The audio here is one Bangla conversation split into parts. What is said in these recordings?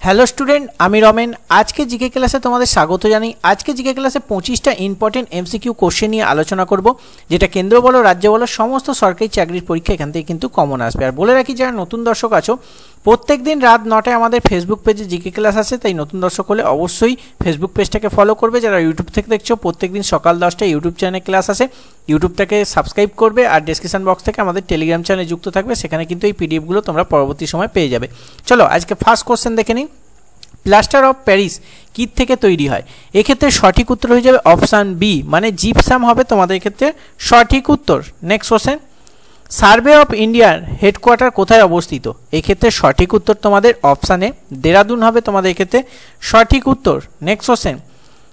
হ্যালো স্টুডেন্ট, আমি রমেন। আজকে জিকে ক্লাসে তোমাদের স্বাগত জানাই। আজকে জিকে ক্লাসে 25টা ইম্পর্টেন্ট এমসিকিউ কোশ্চেন নিয়ে আলোচনা করব, যেটা কেন্দ্র বলো রাজ্য বলো সমস্ত সরকারি চাকরির পরীক্ষা এখান থেকে কিন্তু কমন আসবে। আর বলে রাখি, যারা নতুন দর্শক আছো, প্রত্যেক দিন রাত 9টায় আমাদের ফেসবুক পেজে জিকে ক্লাস আছে, তাই নতুন দর্শক হলে অবশ্যই ফেসবুক পেজটাকে ফলো করবে। যারা ইউটিউব থেকে দেখছো, প্রত্যেক দিন সকাল 10টায় ইউটিউব চ্যানেলে ক্লাস আছে, ইউটিউবটাকে সাবস্ক্রাইব করবে। আর ডেসক্রিপশন বক্স থেকে আমাদের টেলিগ্রাম চ্যানেলে যুক্ত থাকবে, সেখানে কিন্তু এই পিডিএফগুলো তোমরা পরবর্তী সময় পেয়ে যাবে। চলো আজকে ফার্স্ট কোশ্চেন দেখে নিই। প্লাস্টার অফ প্যারিস কী থেকে তৈরি হয়? এক্ষেত্রে সঠিক উত্তর হয়ে যাবে অপশান বি, মানে জিপসাম হবে তোমাদের ক্ষেত্রে সঠিক উত্তর। নেক্সট কোশ্চেন, সার্ভে অফ ইন্ডিয়ার হেডকোয়ার্টার কোথায় অবস্থিত? এক্ষেত্রে সঠিক উত্তর তোমাদের অপশানে দেরাদুন হবে তোমাদের ক্ষেত্রে সঠিক উত্তর। নেক্সট কোশ্চেন,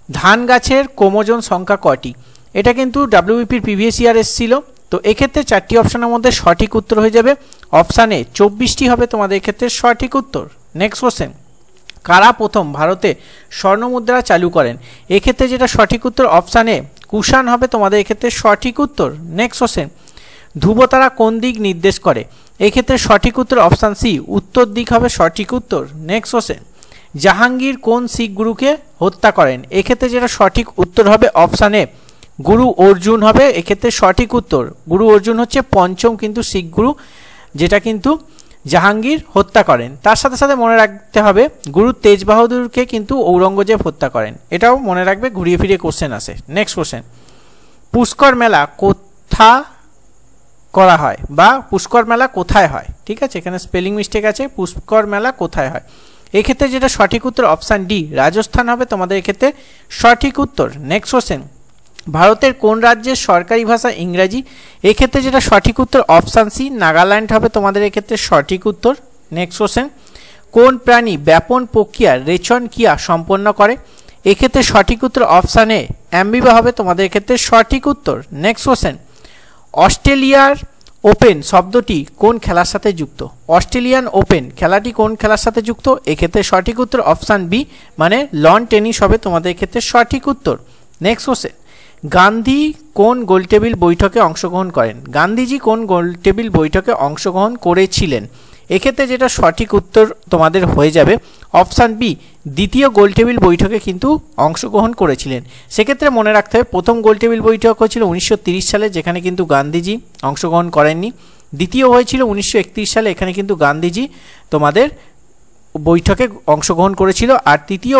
ধান গাছের ক্রোমোজোম সংখ্যা কটি? এটা কিন্তু ডাব্লিউবিপির প্রিভিয়াস ইয়ার এসেছিল। তো এক্ষেত্রে চারটি অপশানের মধ্যে সঠিক উত্তর হয়ে যাবে অপশানে 24টি হবে তোমাদের ক্ষেত্রে সঠিক উত্তর। নেক্সট কোশ্চেন, কারা প্রথম ভারতে স্বর্ণমুদ্রা চালু করেন? এক্ষেত্রে যেটা সঠিক উত্তর অপশানে কুষাণ হবে তোমাদের এক্ষেত্রে সঠিক উত্তর। নেক্সট কোশ্চেন, ধ্রুবতারা কোন দিক নির্দেশ করে? এক্ষেত্রে সঠিক উত্তর অপশান সি, উত্তর দিক হবে সঠিক উত্তর। নেক্সট কোশ্চেন, জাহাঙ্গীর কোন শিখ গুরুকে হত্যা করেন? এক্ষেত্রে যেটা সঠিক উত্তর হবে অপশানে গুরু অর্জুন হবে এক্ষেত্রে সঠিক উত্তর। গুরু অর্জুন হচ্ছে পঞ্চম কিন্তু শিখ গুরু, যেটা কিন্তু জাহাঙ্গীর হত্যা করেন। তার সাথে সাথে মনে রাখতে হবে গুরু তেজ বাহাদুরকে কিন্তু ঔরঙ্গজেব হত্যা করেন, এটাও মনে রাখবে, ঘুরিয়ে ফিরিয়ে কোশ্চেন আসে। নেক্সট কোশ্চেন, পুষ্কর মেলা কোথা করা হয় বা পুষ্কর মেলা কোথায় হয়? ঠিক আছে, এখানে স্পেলিং মিস্টেক আছে, পুষ্কর মেলা কোথায় হয়? এক্ষেত্রে যেটা সঠিক উত্তর অপশান ডি, রাজস্থান হবে তোমাদের এক্ষেত্রে সঠিক উত্তর। নেক্সট কোশ্চেন, ভারতের কোন রাজ্যের সরকারি ভাষা ইংরাজি? এক্ষেত্রে যেটা সঠিক উত্তর অপশান সি, নাগাল্যান্ড হবে তোমাদের এক্ষেত্রে সঠিক উত্তর। নেক্সট কোশ্চেন, কোন প্রাণী ব্যাপন প্রক্রিয়ার রেচন ক্রিয়া সম্পন্ন করে? এক্ষেত্রে সঠিক উত্তর অপশানে অ্যাম্বিবা হবে তোমাদের ক্ষেত্রে সঠিক উত্তর। নেক্সট কোশ্চেন, অস্ট্রেলিয়ার ওপেন শব্দটি কোন খেলার সাথে যুক্ত? অস্ট্রেলিয়ান ওপেন খেলাটি কোন খেলার সাথে যুক্ত? এক্ষেত্রে সঠিক উত্তর অপশান বি, মানে লন টেনিস হবে তোমাদের ক্ষেত্রে সঠিক উত্তর। নেক্সট কোশ্চেন, গান্ধী কোন গোলটেবিল বৈঠকে অংশগ্রহণ করেন? গান্ধীজি কোন গোলটেবিল বৈঠকে অংশগ্রহণ করেছিলেন? এক্ষেত্রে যেটা সঠিক উত্তর তোমাদের হয়ে যাবে অপশান বি, দ্বিতীয় গোলটেবিল বৈঠকে কিন্তু অংশগ্রহণ করেছিলেন। সেক্ষেত্রে মনে রাখতে হবে প্রথম গোলটেবিল বৈঠক হয়েছিল 1930 সালে, যেখানে কিন্তু গান্ধীজি অংশগ্রহণ করেননি। দ্বিতীয় হয়েছিল 1931 সালে, এখানে কিন্তু গান্ধীজি তোমাদের বৈঠকে অংশগ্রহণ করেছিল। আর তৃতীয়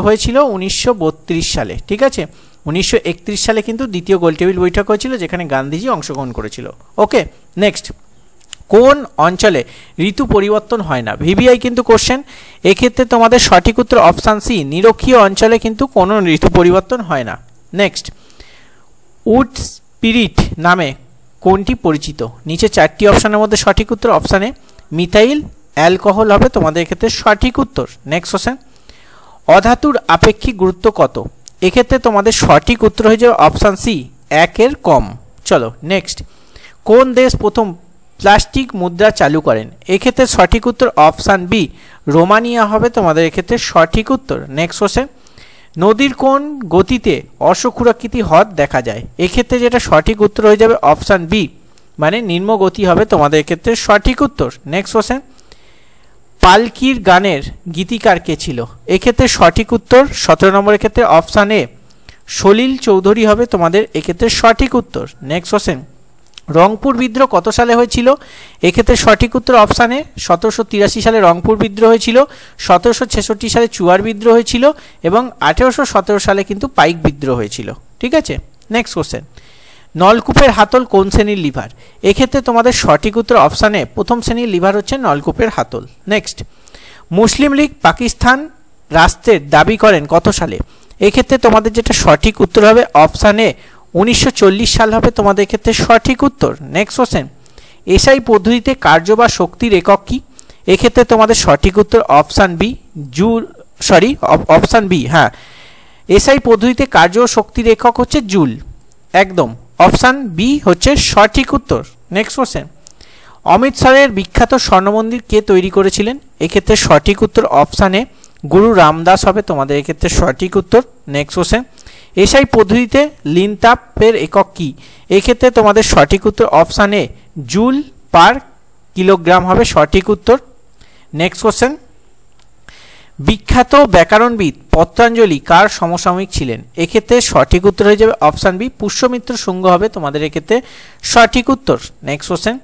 হয়েছিল 1932 সালে। ঠিক আছে, 1931 সালে কিন্তু দ্বিতীয় গোলটেবিল বৈঠক হয়েছিল, যেখানে গান্ধীজি অংশগ্রহণ করেছিল। ওকে, নেক্সট, কোন অঞ্চলে ঋতু পরিবর্তন হয় না? ভিভিআই কিন্তু কোশ্চেন। এক্ষেত্রে তোমাদের সঠিক উত্তর অপশান সি, নিরক্ষীয় অঞ্চলে কিন্তু কোনো ঋতু পরিবর্তন হয় না। নেক্সট, উড স্পিরিট নামে কোনটি পরিচিত? নিচে চারটি অপশানের মধ্যে সঠিক উত্তর অপশানে মিথাইল অ্যালকোহল হবে তোমাদের ক্ষেত্রে সঠিক উত্তর। নেক্সট কোশ্চেন, অধাতুর আপেক্ষিক গুরুত্ব কত? এক্ষেত্রে তোমাদের সঠিক উত্তর হয়ে যাবে অপশান সি, 1-এর কম। চলো নেক্সট, কোন দেশ প্রথম প্লাস্টিক মুদ্রা চালু করেন? এক্ষেত্রে সঠিক উত্তর অপশান বি, রোমানিয়া হবে তোমাদের এক্ষেত্রে সঠিক উত্তর। নেক্সট কোশ্চেন, নদীর কোন গতিতে অশ্বক্ষুরাকৃতি হ্রদ দেখা যায়? এক্ষেত্রে যেটা সঠিক উত্তর হয়ে যাবে অপশান বি, মানে নিম্ন গতি হবে তোমাদের ক্ষেত্রে সঠিক উত্তর। নেক্সট কোশ্চেন, পালকির গানের গীতিকার কে ছিল? এক্ষেত্রে সঠিক উত্তর 17 নম্বরের ক্ষেত্রে অপশান এ, সলিল চৌধুরী হবে তোমাদের এক্ষেত্রে সঠিক উত্তর। নেক্সট কোশ্চেন, রংপুর বিদ্রোহ কত সালে হয়েছিল? এক্ষেত্রে সঠিক উত্তর অপশানে 1783 সালে রংপুর বিদ্রোহ হয়েছিল, 1766 সালে চুয়ার বিদ্রোহ হয়েছিল এবং 1817 সালে কিন্তু পাইক বিদ্রোহ হয়েছিল। ঠিক আছে, নেক্সট কোশ্চেন, নলকূপের হাতল কোন শ্রেণীর লিভার? এক্ষেত্রে তোমাদের সঠিক উত্তর অপশানে প্রথম শ্রেণীর লিভার হচ্ছে নলকূপের হাতল। নেক্সট, মুসলিম লীগ পাকিস্তান রাষ্ট্রের দাবি করেন কত সালে? এক্ষেত্রে তোমাদের যেটা সঠিক উত্তর হবে অপশানে 1940 সাল হবে তোমাদের ক্ষেত্রে সঠিক উত্তর। নেক্সট কোশ্চেন, এসআই পদ্ধতিতে কার্য বা শক্তির একক কি? এক্ষেত্রে তোমাদের সঠিক উত্তর অপশান বি, অপশান বি, হ্যাঁ, এসআই পদ্ধতিতে কার্য ও শক্তির একক হচ্ছে জুল। একদম অপশান বি হচ্ছে সঠিক উত্তর। নেক্সট কোশ্চেন, অমৃতসরের বিখ্যাত স্বর্ণমন্দির কে তৈরি করেছিলেন? এক্ষেত্রে সঠিক উত্তর অপশানে গুরু রামদাস হবে তোমাদের এক্ষেত্রে সঠিক উত্তর। নেক্সট কোশ্চেন, এসআই পদ্ধতিতে লিনতাপের একক কি? এক্ষেত্রে তোমাদের সঠিক উত্তর অপশানে জুল পার কিলোগ্রাম হবে সঠিক উত্তর। নেক্সট কোশ্চেন, বিখ্যাত ব্যাকরণবিদ পতঞ্জলি কার সমসাময়িক ছিলেন? এক্ষেত্রে সঠিক উত্তর হয়ে যাবে অপশান বি, পুষ্যমিত্র শুঙ্গ হবে তোমাদের এক্ষেত্রে সঠিক উত্তর। নেক্সট কোশ্চেন,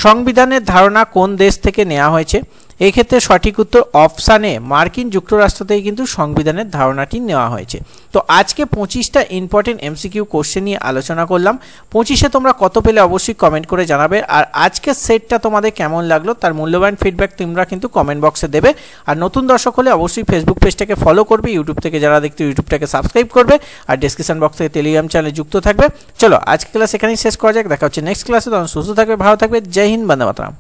সংবিধানের ধারণা কোন দেশ থেকে নেওয়া হয়েছে? এক্ষেত্রে সঠিক উত্তর অপশান এ, মার্কিন যুক্তরাষ্ট্র থেকে কিন্তু সংবিধানের ধারণাটি নেওয়া হয়েছে। তো আজকে 25টা ইম্পর্টেন্ট এমসিকিউ কোশ্চেন নিয়ে আলোচনা করলাম। 25-এ তোমরা কত পেলে অবশ্যই কমেন্ট করে জানাবে, আর আজকের সেটটা তোমাদের কেমন লাগলো তার মূল্যবান ফিডব্যাক তোমরা কিন্তু কমেন্ট বক্সে দেবে। আর নতুন দর্শক হলে অবশ্যই ফেসবুক পেজটাকে ফলো করবে, ইউটিউব থেকে যারা দেখতে ইউটিউবটাকে সাবস্ক্রাইব করবে, আর ডেসক্রিপশন বক্স থেকে টেলিগ্রাম চ্যানেলে যুক্ত থাকবে। চলো আজকে ক্লাস এখানেই শেষ করা যাক, দেখা হচ্ছে নেক্সট ক্লাসে। তখন সুস্থ থাকবে, ভালো থাকবে, জয় হিন্দ, বন্দে মাতরম।